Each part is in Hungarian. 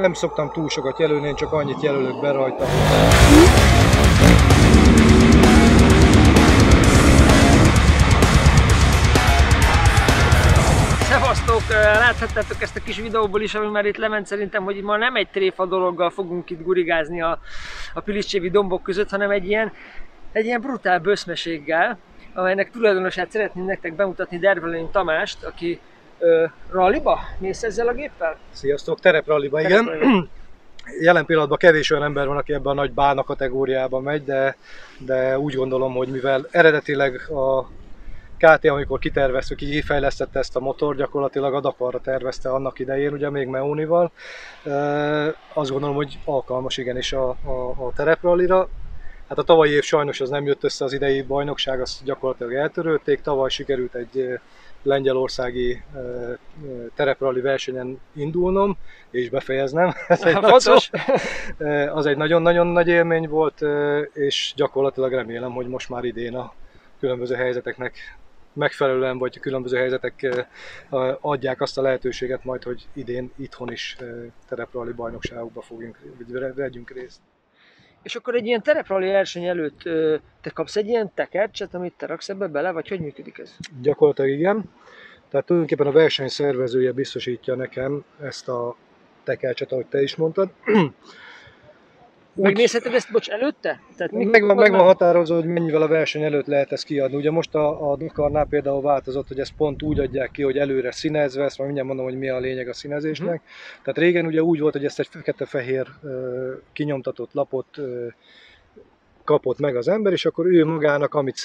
Nem szoktam túl sokat jelölni, én csak annyit jelölök be rajta. Szevasztok! Láthattátok ezt a kis videóból is, ami már itt lement szerintem, hogy ma nem egy tréfa dologgal fogunk itt gurigázni a Piliscsévi dombok között, hanem egy ilyen brutál böszmeséggel, amelynek tulajdonosát szeretném nektek bemutatni, Dervelényi Tamást, aki ralliba mész ezzel a géppel? Sziasztok, terepralliba, igen. Jelen pillanatban kevés olyan ember van, aki ebben a nagy bána kategóriában megy, de úgy gondolom, hogy mivel eredetileg a KT, amikor kitervezte, kifejlesztette ezt a motor, gyakorlatilag a Dakarra tervezte annak idején, ugye még Meonival. Azt gondolom, hogy alkalmas igenis a tereprallira. Hát a tavalyi év sajnos az nem jött össze, az idei bajnokság, azt gyakorlatilag eltörölték. Tavaly sikerült egy lengyelországi terepralli versenyen indulnom és befejeznem. Az egy nagyon-nagyon nagy élmény volt, és gyakorlatilag remélem, hogy most már idén a különböző helyzeteknek megfelelően, vagy a különböző helyzetek adják azt a lehetőséget majd, hogy idén itthon is terepralli bajnokságokba vegyünk részt. És akkor egy ilyen terepralli verseny előtt te kapsz egy ilyen tekercset, amit te raksz ebbe bele, vagy hogy működik ez? Gyakorlatilag igen. Tehát tulajdonképpen a verseny szervezője biztosítja nekem ezt a tekercset, ahogy te is mondtad. Megnézheted ezt, bocs, előtte? Tehát meg van határozva, hogy mennyivel a verseny előtt lehet ezt kiadni. Ugye most a Dakarnál például változott, hogy ezt pont úgy adják ki, hogy előre színezve, ezt majd mindjárt mondom, hogy mi a lényeg a színezésnek. Tehát régen ugye úgy volt, hogy ezt egy fekete-fehér kinyomtatott lapot kapott meg az ember, és akkor ő magának, amit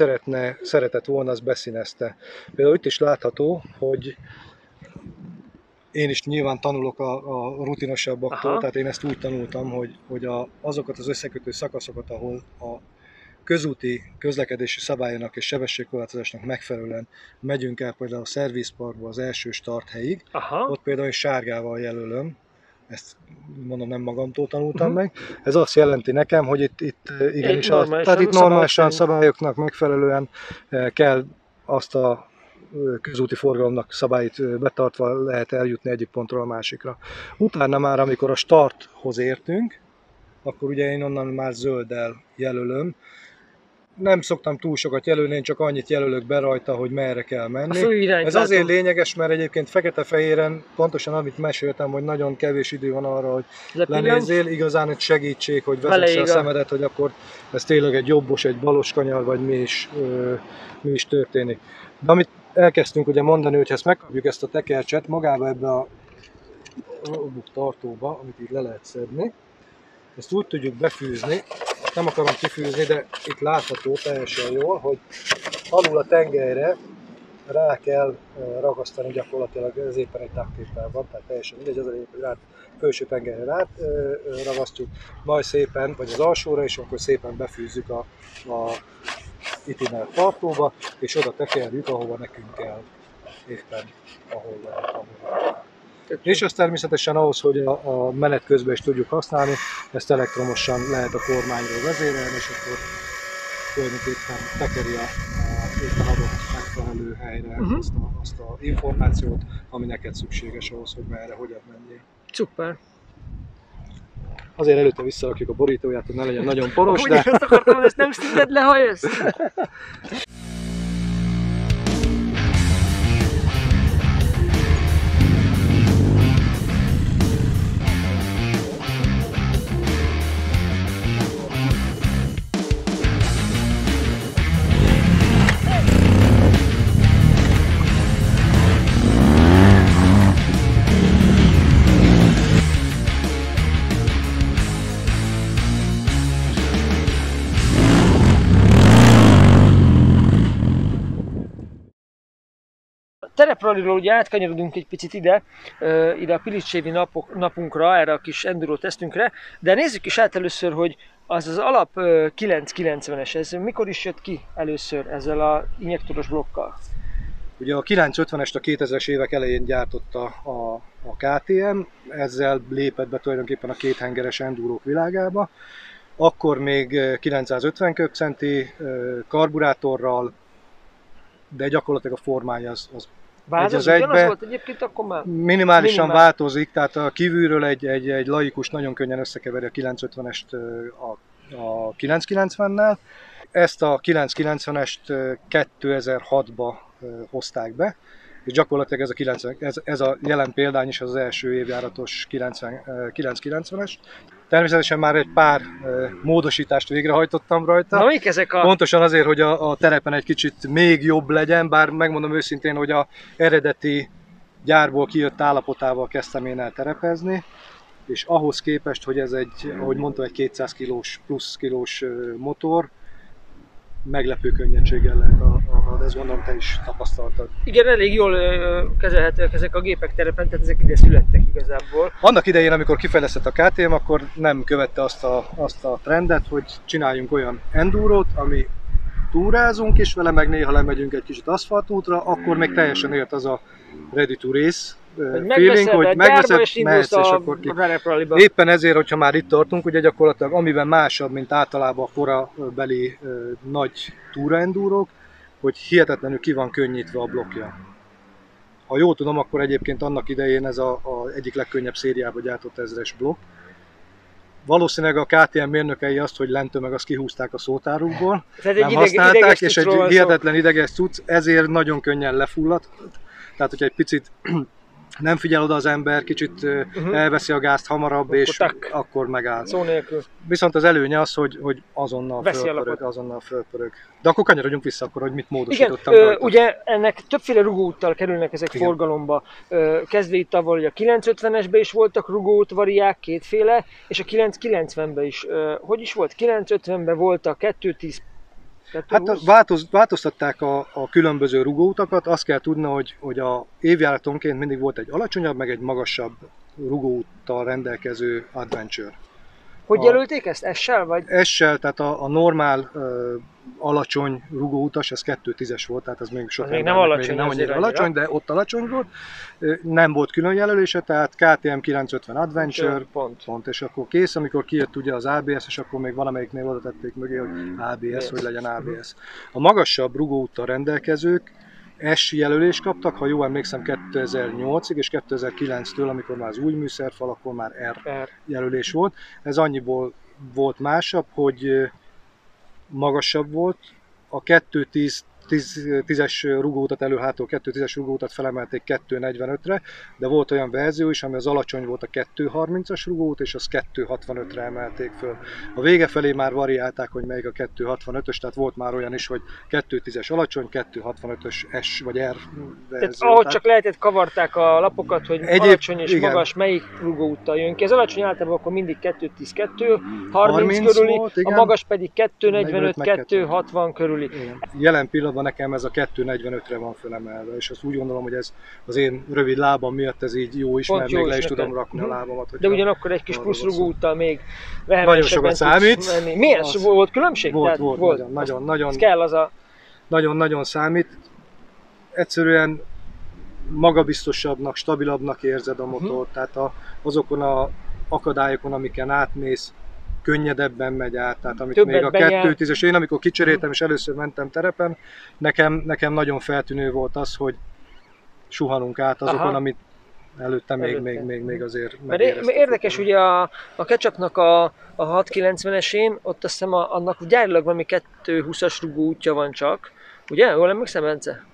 szeretett volna, azt beszínezte. Például itt is látható, hogy én is nyilván tanulok a rutinosabbaktól, tehát én ezt úgy tanultam, hogy azokat az összekötő szakaszokat, ahol a közúti közlekedési szabályának és sebességkorlátozásnak megfelelően megyünk el például a szervizparkba az első starthelyig, ott például sárgával jelölöm, ezt mondom nem magamtól tanultam meg. Ez azt jelenti nekem, hogy itt igenis itt normálisan szabályoknak megfelelően kell azt a közúti forgalomnak szabályt betartva lehet eljutni egyik pontról a másikra. Utána már, amikor a starthoz értünk, akkor ugye én onnan már zölddel jelölöm. Nem szoktam túl sokat jelölni, én csak annyit jelölök be rajta, hogy merre kell menni. Ez azért lényeges, mert egyébként fekete-fehéren, pontosan amit meséltem, hogy nagyon kevés idő van arra, hogy lenézzél, igazán egy segítség, hogy vezesse a szemedet, hogy akkor ez tényleg egy jobbos, egy balos kanyar, vagy mi is történik. De amit elkezdtünk ugye mondani, hogy ha ezt megkapjuk ezt a tekercset magába ebbe a tartóba, amit így le lehet szedni, ezt úgy tudjuk befűzni, nem akarom kifűzni, de itt látható teljesen jól, hogy alul a tengelyre rá kell ragasztani gyakorlatilag, ez éppen egy taktéppel van, tehát teljesen mindegy, az a lényeg, hogy rá felső tengelyre rá ragasztjuk, majd szépen, vagy az alsóra, és akkor szépen befűzzük a itinál tartóba, és oda tekerjük, ahova nekünk kell, éppen ahol lehet. És az természetesen ahhoz, hogy a menet közben is tudjuk használni, ezt elektromosan lehet a kormányról vezérelni, és akkor tulajdonképpen tekeri a éppen adott megfelelő helyre azt a információt, ami neked szükséges ahhoz, hogy merre, hogyan menjél. Szuper! Azért előtte visszarakjuk a borítóját, hogy ne legyen nagyon poros, de... Úgy azt akartam, hogy ezt nem színed le, ha jössz! Terepralliról ugye átkanyarodunk egy picit ide a Piliscsévi napunkra, erre a kis enduro tesztünkre, de nézzük is át először, hogy az alap 990-es, ez mikor is jött ki először ezzel a injektoros blokkal? Ugye a 950-est a 2000-es évek elején gyártotta a KTM, ezzel lépett be tulajdonképpen a kéthengeres endúrók világába. Akkor még 950 köbcenti karburátorral, de gyakorlatilag a formája az Váz az ugyanaz volt egyébként akkor már? Minimálisan változik, tehát a kívülről egy laikus nagyon könnyen összekeveri a 950-est a 990-nel. Ezt a 990-est 2006-ba hozták be, és gyakorlatilag ez a jelen példány is az első évjáratos 990-es. Természetesen már egy pár módosítást végrehajtottam rajta. Na, mik ezek Pontosan azért, hogy a terepen egy kicsit még jobb legyen, bár megmondom őszintén, hogy a eredeti gyárból kijött állapotával kezdtem én el terepezni, és ahhoz képest, hogy ez egy, ahogy mondtam, egy 200 kilós plusz kilós motor, meglepő könnyedséggel lehet, ezt gondolom te is tapasztaltad. Igen, elég jól kezelhetőek ezek a gépek terepen, tehát ezek ide születtek igazából. Annak idején, amikor kifejlesztett a KTM, akkor nem követte azt a trendet, hogy csináljunk olyan endurót, ami túrázunk is vele, meg néha lemegyünk egy kicsit aszfaltútra, akkor még teljesen élt az a ready to race feeling, hogy megveszed, mehetsz, és akkor ki. Éppen ezért, hogyha már itt tartunk, ugye gyakorlatilag amiben másabb, mint általában a korabeli nagy túraendúrók, hogy hihetetlenül ki van könnyítve a blokkja. Ha jól tudom, akkor egyébként annak idején ez az egyik legkönnyebb szériába gyártott 1000-es blokk. Valószínűleg a KTM mérnökei azt, hogy lenttömeg, azt kihúzták a szótárukból, nem használták, és egy hihetetlen ideges cucc, ezért nagyon könnyen lefulladt. Tehát, hogyha egy picit nem figyel oda az ember, kicsit elveszi a gázt hamarabb, akkor és akkor megáll. Szó nélkül. Viszont az előnye az, hogy azonnal fölpörög. De akkor kanyarodjunk vissza, akkor, hogy mit módosítottam rajta. Ugye ennek többféle rugóúttal kerülnek ezek forgalomba. Kezdve itt avval, hogy a 950-esben is voltak rugóút variák, kétféle, és a 990-ben is. Hogy is volt? 950-ben volt a 210. Hát változtatták a különböző rugóutakat, azt kell tudni, hogy a évjáratonként mindig volt egy alacsonyabb, meg egy magasabb rugóúttal rendelkező Adventure. Hogy jelölték ezt? S-sel vagy? S-sel, tehát a normál alacsony rugóutas, ez 210-es volt, tehát ez még sok még nem alacsony, nem annyira alacsony, de ott alacsony volt. Nem volt külön jelölése, tehát KTM 950 Adventure, pont, és akkor kész, amikor kijött ugye az ABS, és akkor még valamelyiknél oda tették mögé, hogy ABS, hogy legyen ABS. A magasabb rugóúttal rendelkezők S jelölést kaptak, ha jól emlékszem 2008-ig, és 2009-től, amikor már az új műszerfal, akkor már R jelölés volt. Ez annyiból volt másabb, hogy magasabb volt, a 210-es rugóutat elő-hátul, 210-es rugóutat felemelték 245-re, de volt olyan verzió is, ami az alacsony volt a 230-as rugóút, és az 265-re emelték föl. A vége felé már variálták, hogy melyik a 265-ös, tehát volt már olyan is, hogy 210-es alacsony, 265-ös S vagy R verzió. Tehát ahogy csak lehetett, kavarták a lapokat, hogy alacsony és magas melyik rugóúttal jön ki. Az alacsony általában akkor mindig 210-230 körüli, volt, a magas pedig 245-260 körüli. Igen. Jelen pillanatban nekem ez a 245-re van fölemelve, és azt úgy gondolom, hogy ez az én rövid lábam miatt ez így jó is, mert még le is tudom rakni a lábamat. De ugyanakkor egy kis plusz rugóúttal még nagyon sokat számít. Milyen volt különbség? Volt. Nagyon számít. Egyszerűen magabiztosabbnak, stabilabbnak érzed a motort, tehát azokon az akadályokon, amiken átmész, könnyedebben megy át, tehát amit többet még a 210-es, én amikor kicseréltem és először mentem terepen, nekem nagyon feltűnő volt az, hogy suhanunk át azokon, amit előtte még azért megéreztem. Érdekes, ugye a Ketchupnak a 690-esén, ott azt hiszem annak gyárilag valami 220-as rugóútja van csak, ugye? Jól emlékszem, Bence?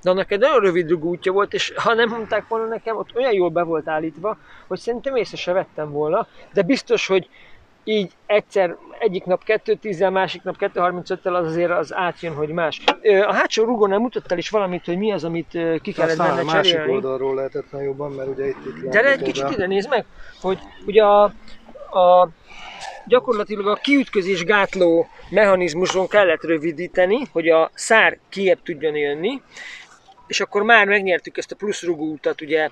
De annak egy nagyon rövid rugóútja volt, és ha nem mondták volna nekem, ott olyan jól be volt állítva, hogy szerintem észre se vettem volna, de biztos, hogy így egyszer, egyik nap 210-el, másik nap 235-tel az azért az átjön, hogy más. A hátsó rugónál mutattál is valamit, hogy mi az, amit ki kellett benne cserélni. A másik oldalról lehetett jobban, mert ugye itt gyere egy kicsit ide, nézd meg, hogy ugye gyakorlatilag a kiütközés gátló mechanizmuson kellett rövidíteni, hogy a szár kijebb tudjon jönni, és akkor már megnyertük ezt a plusz rugóutat ugye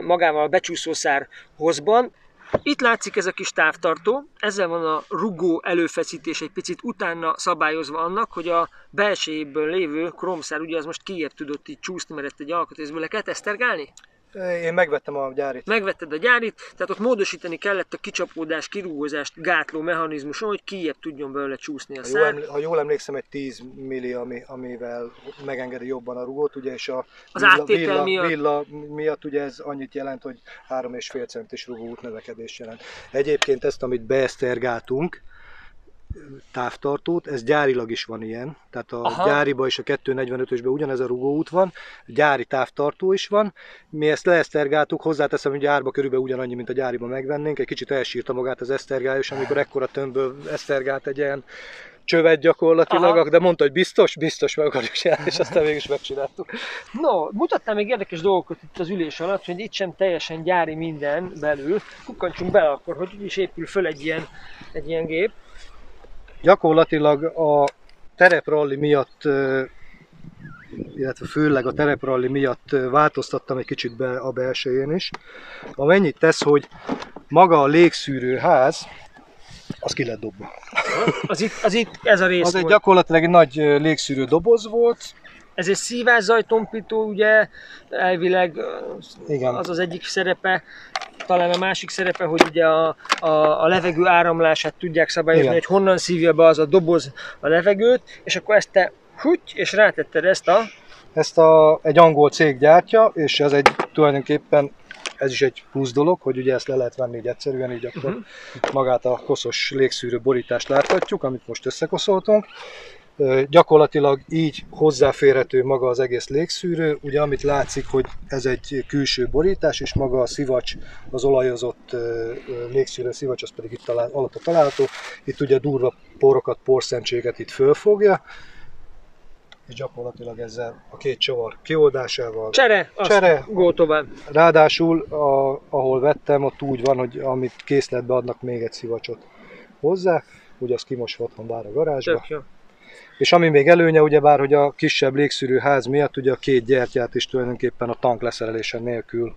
magával a becsúszószár hozban. Itt látszik ez a kis távtartó, ezzel van a rugó előfeszítés egy picit utána szabályozva annak, hogy a belsejéből lévő kromszár, ugye az most kijebb tudott így csúszni, mert ezt egy alkatrészből le kellett esztergálni? Én megvettem a gyárit. Megvetted a gyárit, tehát ott módosítani kellett a kicsapódás, kirúgózást gátló mechanizmuson, hogy kijjebb tudjon belőle csúszni a szár. Ha jól emlékszem, egy 10 milli, amivel megengedi jobban a rugót, ugye, és az áttétel miatt. Villa miatt ugye ez annyit jelent, hogy 3,5 centis rugóút növekedés jelent. Egyébként ezt, amit beesztergáltunk, távtartót, ez gyárilag is van ilyen, tehát a gyáriba és a 245-ösben ugyanez a rugóút van, gyári távtartó is van, mi ezt leesztergáltuk, hozzáteszem, hogy árba körülbelül ugyanannyi, mint a gyáriba megvennénk, egy kicsit elsírta magát az esztergályos, amikor ekkora tömbből esztergált egy ilyen csövet gyakorlatilag, de mondta, hogy biztos meg akarjuk csinálni, és aztán végül is megcsináltuk. No, mutattál még érdekes dolgokat itt az ülés alatt, hogy itt sem teljesen gyári minden belül, kukkantsunk bele akkor, hogy is épül föl egy ilyen gép. Gyakorlatilag a terepralli miatt, illetve főleg a terepralli miatt változtattam egy kicsit a belsején is. Amennyit tesz, hogy maga a légszűrő ház, az ki lett dobva. Az itt ez a rész az volt. egy gyakorlatilag egy nagy légszűrő doboz volt. Ez egy szívászajtompító, ugye, elvileg igen. Az egyik szerepe, talán a másik szerepe, hogy ugye a levegő áramlását tudják szabályozni, igen, hogy honnan szívja be az a doboz a levegőt, és akkor ezt te és rátetted ezt egy angol cég gyártja, és ez tulajdonképpen ez is egy plusz dolog, hogy ugye ezt le lehet venni így egyszerűen, így akkor magát a koszos légszűrő borítást láthatjuk, amit most összekoszoltunk. Gyakorlatilag így hozzáférhető maga az egész légszűrő, ugye amit látszik, hogy ez egy külső borítás, és maga a szivacs, az olajozott légszűrő szivacs, az pedig itt alatta található. Itt ugye durva porokat, porszemcséget itt fölfogja, és gyakorlatilag ezzel a két csavar kioldásával. Csere, go tovább. Ráadásul, ahol vettem, ott úgy van, hogy amit készletbe adnak még egy szivacsot hozzá, ugye az kimosva otthon vár a garázsba. Tök jó. És ami még előnye, ugyebár, hogy a kisebb légszűrű ház miatt ugye a két gyertyát is tulajdonképpen a tank leszerelése nélkül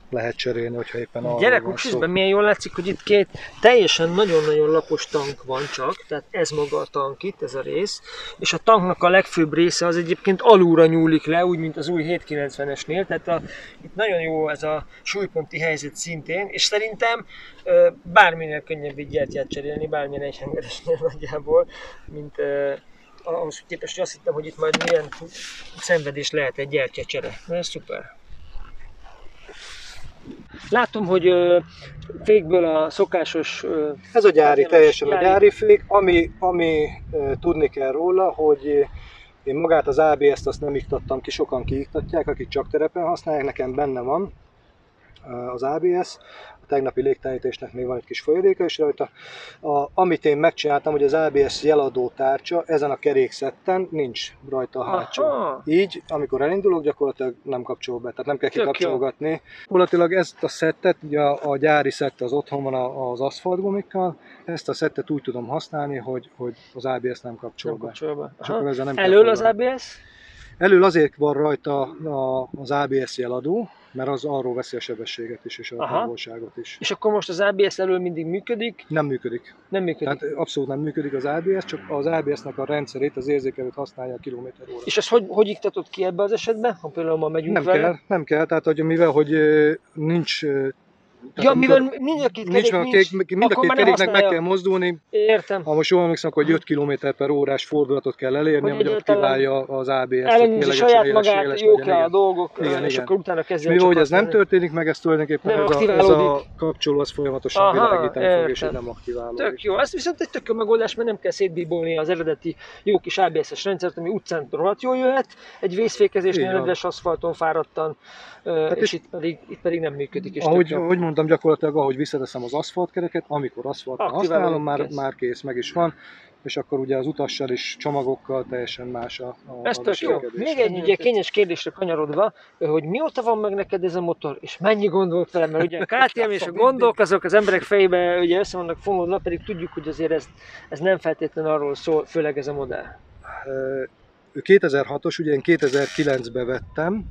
lehet cserélni, hogyha éppen arról Gyerek, van szó. milyen jól látszik, hogy itt két teljesen nagyon-nagyon lapos tank van csak, tehát ez maga a tank itt, ez a rész, és a tanknak a legfőbb része az egyébként alulra nyúlik le, úgy, mint az új 790-esnél, tehát itt nagyon jó ez a súlyponti helyzet szintén, és szerintem bárminél könnyebb így gyertyát cserélni, bármilyen egyhengeresnél nagyjából, mint ahhoz képest, hogy azt hittem, hogy itt majd milyen szenvedés lehet egy gyertyacsere. Na, ez szuper. Látom, hogy fékből a szokásos... Ez a gyári, teljesen a gyári fék. Ami tudni kell róla, hogy én magát az ABS-t azt nem iktattam ki, sokan kiiktatják, akik csak terepen használják, nekem benne van az ABS. A tegnapi légtelenítésnek még van egy kis folyadéka is rajta. Amit én megcsináltam, hogy az ABS jeladó tárcsa ezen a kerékszetten nincs rajta a hátsó. Így, amikor elindulok, gyakorlatilag nem kapcsol be, tehát nem kell kikapcsolgatni. Gyakorlatilag ezt a szettet, ugye a gyári szett az otthon van az aszfaltgumikkal, ezt a szettet úgy tudom használni, hogy az ABS nem kapcsol be. Elől az ABS? Elől azért van rajta az ABS jeladó, mert az arról veszi a sebességet is, és a távolságot is. És akkor most az ABS elől mindig működik? Nem működik. Nem működik? Tehát abszolút nem működik az ABS, csak az ABS-nek a rendszerét, az érzékelőt használja a kilométer-óra. És ezt hogy iktatod ki ebbe az esetben, ha például ma megyünk vele? Nem kell, tehát hogy mivel hogy nincs... Ja, mivel mind a két keréknek meg kell mozdulni. Értem. Ha most jól emlékszem, hogy 5 km/h órás fordulatot kell elérni, hogy aktiválja az ABS-t. Ellenőrzi saját magát, jók le a dolgok, és akkor utána kezdjen. Mivel hogy ez nem történik meg, ez tulajdonképpen ez a kapcsoló az folyamatosan világítani fog, és nem aktiválódik. Tök jó, ez viszont egy tök jó megoldás, mert nem kell szétbíbolni az eredeti jó kis ABS-es rendszert, ami utcán rohadt jól jöhet, egy vészfékezésnél nedves aszfalton fáradtan, és itt pedig nem működik. Ahogy mondtam, gyakorlatilag ahogy visszateszem az aszfaltkereket, amikor aszfalton használom, már kész, meg is van, és akkor ugye az utassal és csomagokkal teljesen más a ez tök jó. Még egy ugye kényes kérdésre kanyarodva, hogy mióta van meg neked ez a motor, és mennyi gond volt vele, mert ugye a KTM és a gondok azok az emberek fejébe ugye össze vannak fonódva, pedig tudjuk, hogy azért ez nem feltétlenül arról szól, főleg ez a modell. 2006-os, ugye én 2009-ben vettem,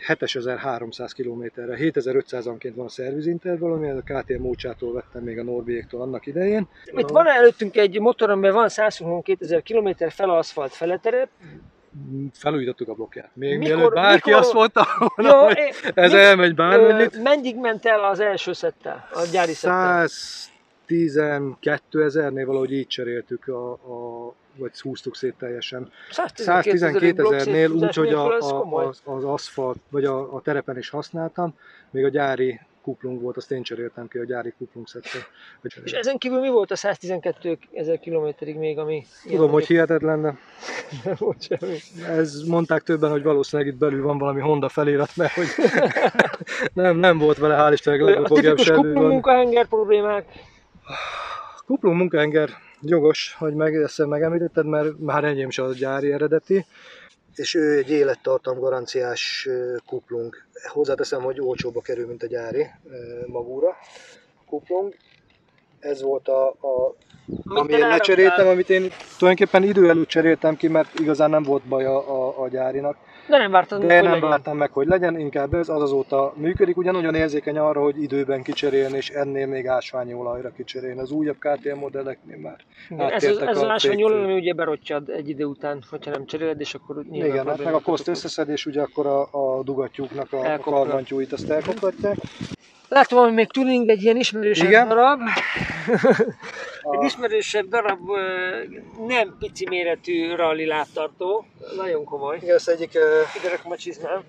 7300 km-re, 7500-anként van a szervizintervall, ami a KTM Mócsától vettem még a Norbiéktól annak idején. Itt van előttünk egy motor, amiben van 122 000 km, fele aszfalt, fele terep. Felújítottuk a blokkját. Még Mikor- mielőtt bárki mikor- azt mondta volna, Jó, hogy ez elmegy bármennyit. Meddig ment el az első szettel, a gyári szettel? 112 000-nél valahogy így cseréltük, vagy húztuk szét teljesen. 112 000-nél úgy, hogy ez komoly. az aszfalt, vagy a terepen is használtam, még a gyári kuplung volt, azt én cseréltem ki a gyári kuplung szettel. És ezen kívül mi volt a 112 000 kilométerig még, ami... Tudom, hogy hihetetlen, de nem volt semmi. ez mondták többen, hogy valószínűleg itt belül van valami Honda felirat, mert hogy nem volt vele, hál' Istennek A tipikus kuplung munkahenger problémák. Kuplung munkahenger jogos, hogy ezt megemlítetted, mert már enyém se a gyári eredeti. És ő egy élettartam garanciás kuplung. Hozzáteszem, hogy olcsóba kerül, mint a gyári magúra kuplung. Ez volt amit én lecseréltem, amit én tulajdonképpen idő előtt cseréltem ki, mert igazán nem volt baj a gyárinak. De nem vártad meg, hogy legyen. Vártam meg, hogy legyen, inkább ez azóta működik. Ugye nagyon érzékeny arra, hogy időben kicserélni, és ennél még ásványi olajra kicserélni. Az újabb KTM modelleknél már Ez az ásványi olaj, ami ugye berotyad egy idő után, hogyha nem cseréled, és akkor nyilván... Igen, hát meg a koszt összeszedés, ugye akkor a dugattyúknak a karbantyúit azt elkoptatják. Látom, hogy még tuning egy ilyen ismerősebb igen? darab. Egy ismerősebb darab, nem pici méretű rally lábtartó. Nagyon komoly. Igen, ezt egyik Ide a csizmám.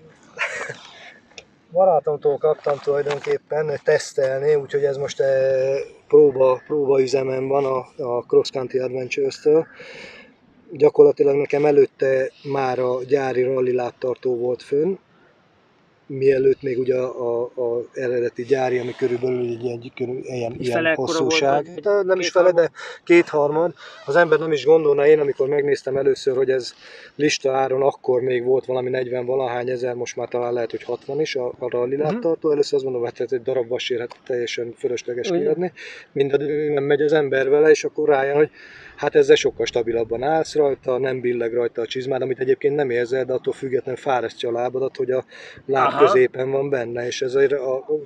barátomtól kaptam tulajdonképpen tesztelni, úgyhogy ez most próba üzemen van a Cross Country Adventures-től. Gyakorlatilag nekem előtte már a gyári rally lábtartó volt fönn, mielőtt még ugye a eredeti gyári, ami körülbelül egy ilyen hosszúság. Volt, nem is fele, de kétharmad. Az ember nem is gondolna, én amikor megnéztem először, hogy ez lista áron, akkor még volt valami 40-valahány ezer, most már talán lehet, hogy 60 is a rally lábtartó. Először azt mondom, hogy egy darab vasért teljesen fölösleges kiadni. Nem megy az ember vele, és akkor rájön, hogy hát ezzel sokkal stabilabban állsz rajta, nem billeg rajta a csizmád, amit egyébként nem érzel, de attól függetlenül fárasztja a lábadat, hogy a láb középen van benne, és ezért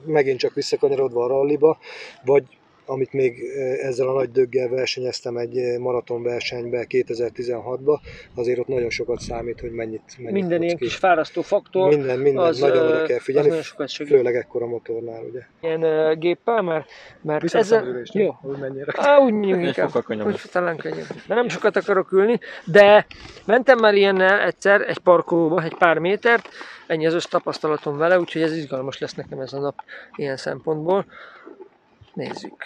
megint csak visszakanyarodva a ralliba, vagy amit még ezzel a nagy döggel versenyeztem egy maratonversenybe 2016-ba, azért ott nagyon sokat számít, hogy mennyit minden ilyen kis fárasztó faktor. Minden nagyon oda kell figyelni, főleg ekkora motornál, ugye. Ilyen géppel, mert ezzel... Jó, hogy mennyire. Úgy mondjuk inkább, hogy talán könnyebb. De nem sokat akarok ülni, de mentem már ilyennel egyszer egy parkolóba, egy pár métert, ennyi az tapasztalatom vele, úgyhogy ez izgalmas lesz nekem ez a nap ilyen szempontból. Nézzük.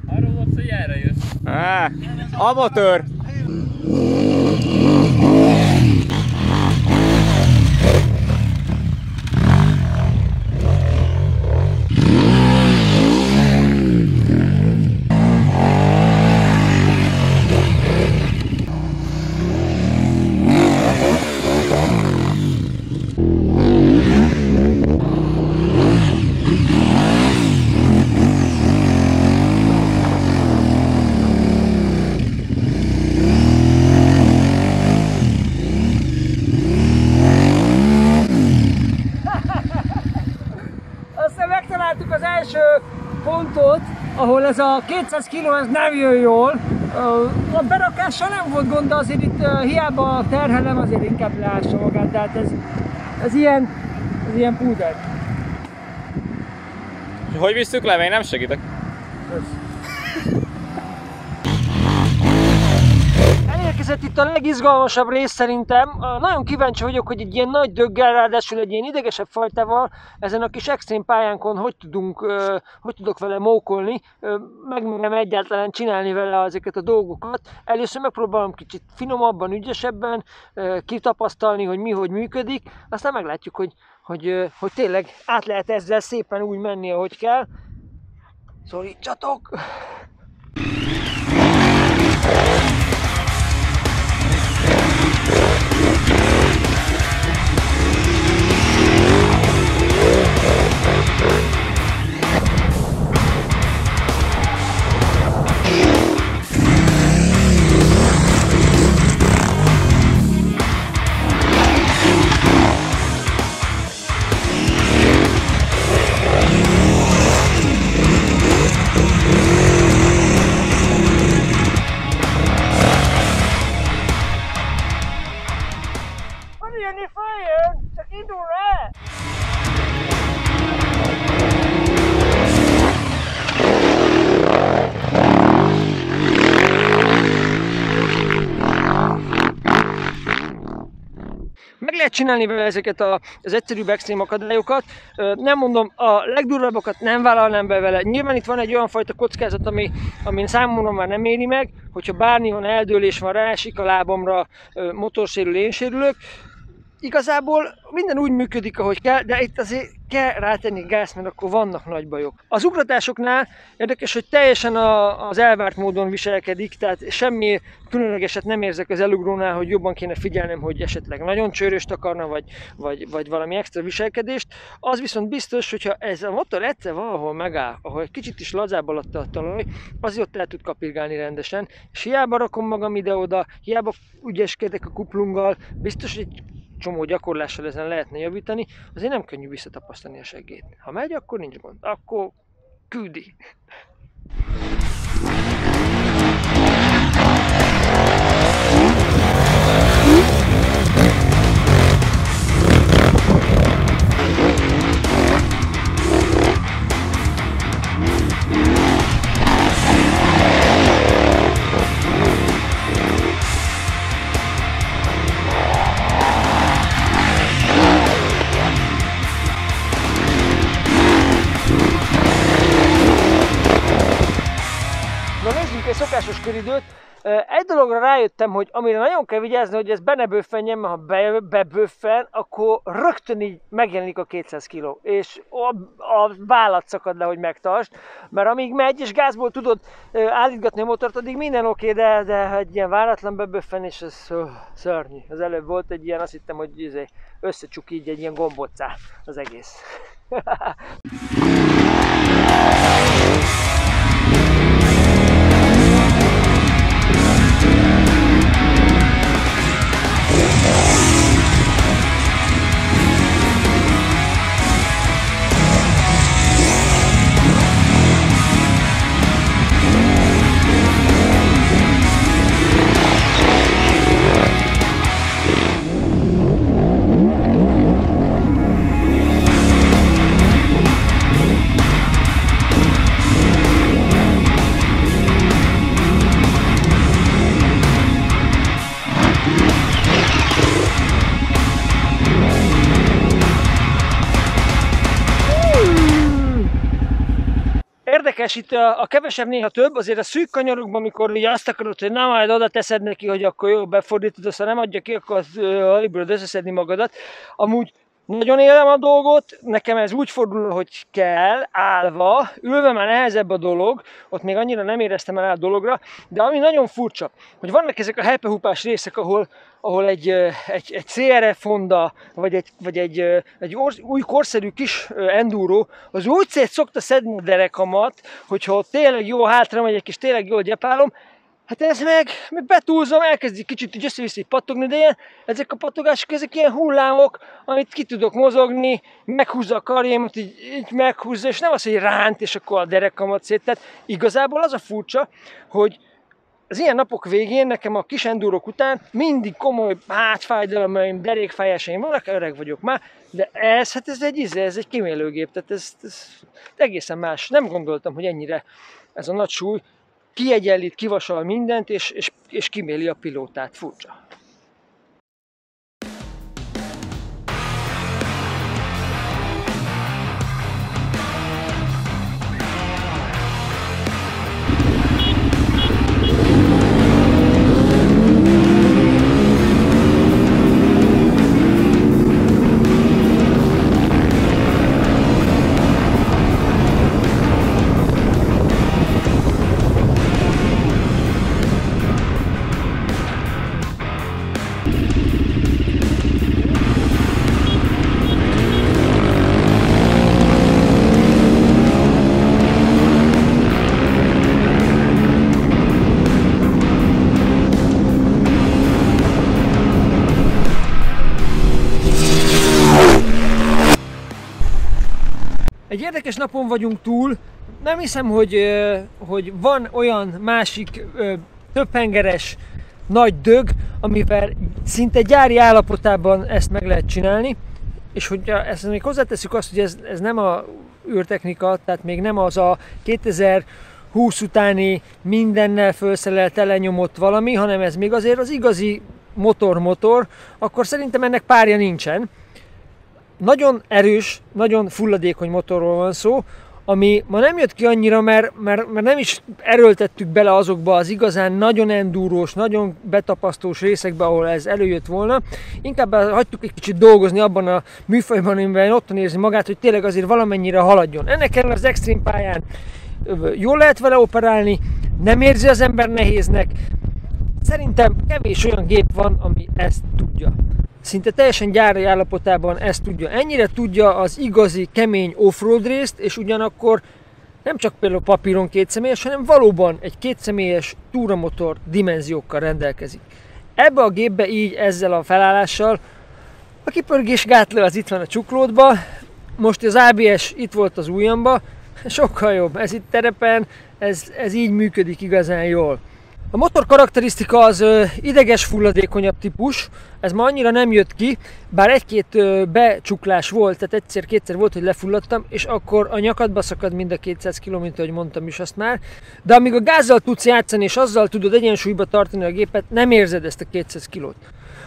Arról volt, hogy erre jössz. Amatőr! Aztán megtaláltuk az első pontot, ahol ez a 200 kg ez nem jön jól. A berakással nem volt gond, de azért itt hiába terhelem, azért inkább leássa magát, de hát ez ilyen púder. Hogy visszük le? Én nem segítek. Elérkezett itt a legizgalmasabb rész szerintem. Nagyon kíváncsi vagyok, hogy egy ilyen nagy döggel, ráadásul egy ilyen idegesebb fajtával ezen a kis extrém pályánkon hogy tudok vele mókolni, megmerem egyáltalán csinálni vele ezeket a dolgokat. Először megpróbálom kicsit finomabban, ügyesebben kitapasztalni, hogy mi hogy működik, aztán meglátjuk, hogy tényleg át lehet ezzel szépen úgy menni, ahogy kell. Szorítsatok! lehet csinálni vele ezeket az egyszerűbb extrém akadályokat. Nem mondom, a legdurvábbakat nem vállalnám be vele. Nyilván itt van egy olyan fajta kockázat, amin számomra már nem éri meg, hogyha bármilyen eldőlés van, ráesik a lábamra, motorsérül, én sérülök. Igazából minden úgy működik, ahogy kell, de itt azért kell rátenni gáz, mert akkor vannak nagy bajok. Az ugratásoknál érdekes, hogy teljesen az elvárt módon viselkedik, tehát semmi különlegeset nem érzek az elugrónál, hogy jobban kéne figyelnem, hogy esetleg nagyon csőröst akarna, vagy valami extra viselkedést. Az viszont biztos, hogyha ez a motor egyszer valahol megáll, ahol egy kicsit is lazább alatta a talaj, az ott el tud kapirgálni rendesen, és hiába rakom magam ide-oda, hiába ügyeskedek a kuplunggal, biztos, hogy csomó gyakorlással ezen lehetne javítani, azért nem könnyű visszatapasztani a seggét. Ha megy, akkor nincs gond. Akkor küldi. Egy szokásos köridőt. Egy dologra rájöttem, hogy amire nagyon kell vigyázni, hogy ez be ne böffenjen, mert ha beböffen, akkor rögtön így megjelenik a 200 kg, és a vállat szakad le, hogy megtartsd, mert amíg megy és gázból tudod állítgatni a motort, addig minden oké, de egy ilyen váratlan beböffenés, ez szörnyű. Az előbb volt egy ilyen, azt hittem, hogy összecsuk így egy ilyen gombóccá az egész. Érdekes, itt a kevesebb néha több, azért a szűk kanyarokban, amikor ugye azt akarod, hogy na majd oda teszed neki, hogy akkor jó, befordítod, aztán nem adja ki, akkor alig bírod összeszedni magadat. Amúgy nagyon élem a dolgot, nekem ez úgy fordul, hogy kell, állva, ülve már nehezebb a dolog, ott még annyira nem éreztem el a dologra, de ami nagyon furcsa, hogy vannak ezek a helpehupás részek, ahol egy CRF Honda, vagy egy új korszerű kis enduro, az úgy szokta szedni a derekamat, hogyha ott tényleg jó hátra megyek, és tényleg jól gyepálom, hát ez meg betúlzom, elkezdik kicsit így össze-vissza pattogni, de ezek a pattogások, ezek ilyen hullámok, amit ki tudok mozogni, meghúzza a karjémat, így meghúzza, és nem az, hogy ránt, és akkor a derekamat szét. Tehát igazából az a furcsa, hogy az ilyen napok végén nekem a kis endurok után mindig komoly hátfájdalmaim, derékfájásaim vannak, öreg vagyok már, de ez egy kimélőgép, tehát ez egészen más. Nem gondoltam, hogy ennyire ez a nagy súly kiegyenlít, kivasal mindent, és kiméli a pilótát. Furcsa. Egy érdekes napon vagyunk túl, nem hiszem, hogy van olyan másik többhengeres nagy dög, amivel szinte gyári állapotában ezt meg lehet csinálni, és hogyha ezt még hozzáteszük azt, hogy ez nem a űrtechnika, tehát még nem az a 2020 utáni mindennel felszerelt, elenyomott valami, hanem ez még azért az igazi motor, akkor szerintem ennek párja nincsen. Nagyon erős, nagyon fulladékony motorról van szó, ami ma nem jött ki annyira, mert nem is erőltettük bele azokba az igazán nagyon endurós, nagyon betapasztós részekbe, ahol ez előjött volna. Inkább hagytuk egy kicsit dolgozni abban a műfajban, amiben otthon érzi magát, hogy tényleg azért valamennyire haladjon. Ennek ellen az extrém pályán jól lehet vele operálni, nem érzi az ember nehéznek. Szerintem kevés olyan gép van, ami ezt tudja. Szinte teljesen gyári állapotában ezt tudja. Ennyire tudja az igazi, kemény offroad részt, és ugyanakkor nem csak például papíron kétszemélyes, hanem valóban egy kétszemélyes túramotor dimenziókkal rendelkezik. Ebbe a gépbe így, ezzel a felállással, a kipörgés gátló az itt van a csuklódba, most az ABS itt volt az ujjamba, sokkal jobb, ez itt terepen, ez így működik igazán jól. A motor karakterisztika az ideges fulladékonyabb típus, ez ma annyira nem jött ki, bár egy-két becsuklás volt, tehát egyszer-kétszer volt, hogy lefulladtam, és akkor a nyakadba szakad mind a 200 km, ahogy mondtam is azt már, de amíg a gázzal tudsz játszani, és azzal tudod egyensúlyba tartani a gépet, nem érzed ezt a 200 kilót.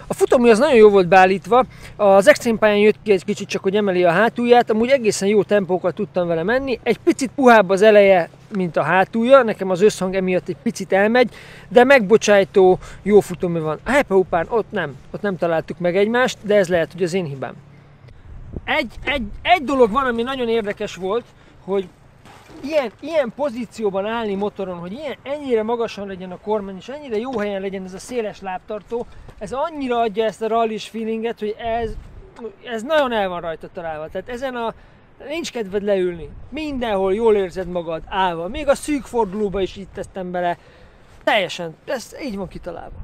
A futómű az nagyon jó volt beállítva, az extrém pályán jött ki egy kicsit csak, hogy emeli a hátulját, amúgy egészen jó tempókat tudtam vele menni, egy picit puhább az eleje, mint a hátulja, nekem az összhang emiatt egy picit elmegy, de megbocsájtó jó futómű van. A Hyper-Hoopán ott nem találtuk meg egymást, de ez lehet, hogy az én hibám. Egy dolog van, ami nagyon érdekes volt, hogy ilyen pozícióban állni motoron, hogy ennyire magasan legyen a kormány, és ennyire jó helyen legyen ez a széles lábtartó, ez annyira adja ezt a rallis feelinget, hogy ez nagyon el van rajta találva. Tehát nincs kedved leülni. Mindenhol jól érzed magad állva. Még a szűk fordulóba is itt tesztem bele. Teljesen, ez így van kitalálva.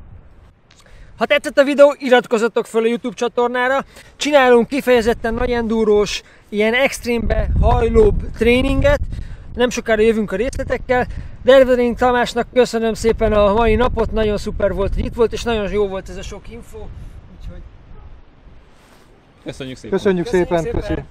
Ha tetszett a videó, iratkozzatok fel a YouTube csatornára. Csinálunk kifejezetten nagy endurós, ilyen extrémbe hajlóbb tréninget. Nem sokára jövünk a részletekkel. Dervedény Tamásnak köszönöm szépen a mai napot, nagyon szuper volt, hogy itt volt, és nagyon jó volt ez a sok info. Úgyhogy... Köszönjük szépen! Köszönjük szépen.